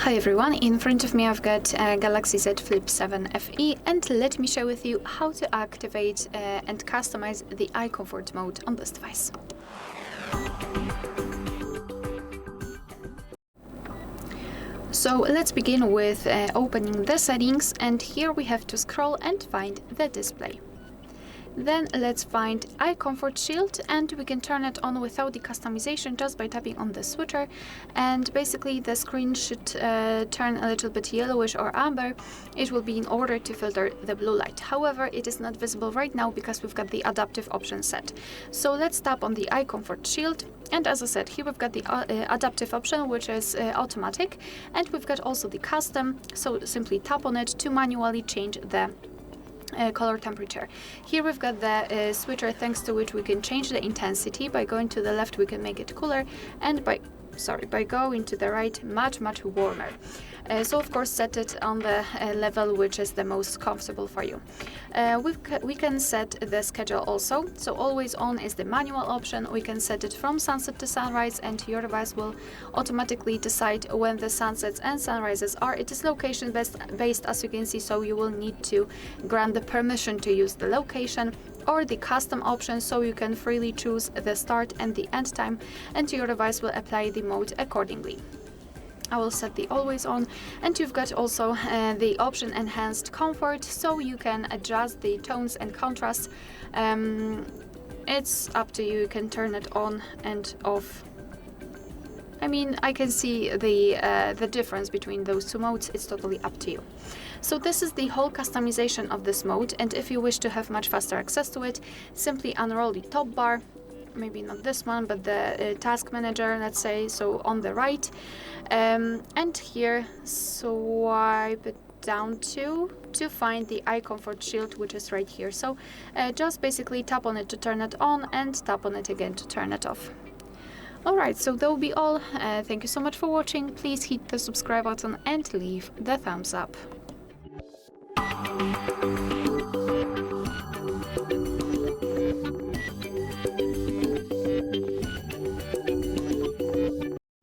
Hi everyone, in front of me I've got Galaxy Z Flip 7 FE, and let me share with you how to activate and customize the iComfort mode on this device. So let's begin with opening the settings, and here we have to scroll and find the display. Then let's find iComfort Shield, and we can turn it on without the customization just by tapping on the switcher, and basically the screen should turn a little bit yellowish or amber. It will be in order to filter the blue light. However, it is not visible right now because we've got the adaptive option set. So let's tap on the iComfort Shield, and as I said, here we've got the adaptive option, which is automatic, and we've got also the custom, so simply tap on it to manually change the color temperature. Here we've got the switcher, thanks to which we can change the intensity. By going to the left we can make it cooler, and by going to the right, much warmer. So of course set it on the level which is the most comfortable for you. We can set the schedule also. So always on is the manual option. We can set it from sunset to sunrise, and your device will automatically decide when the sunsets and sunrises are. It is location based, as you can see, so you will need to grant the permission to use the location, or the custom option, so you can freely choose the start and the end time, and your device will apply the mode accordingly. I will set the always on, and you've got also the option enhanced comfort, so you can adjust the tones and contrast. It's up to you. You can turn it on and off. I mean, I can see the difference between those two modes. It's totally up to you. So this is the whole customization of this mode, and if you wish to have much faster access to it, simply unroll the top bar, maybe not this one, but the task manager, let's say, so on the right, and here swipe it down to find the iComfort Shield, which is right here. So just basically tap on it to turn it on, and tap on it again to turn it off. Alright, so that will be all. Thank you so much for watching. Please hit the subscribe button and leave the thumbs up.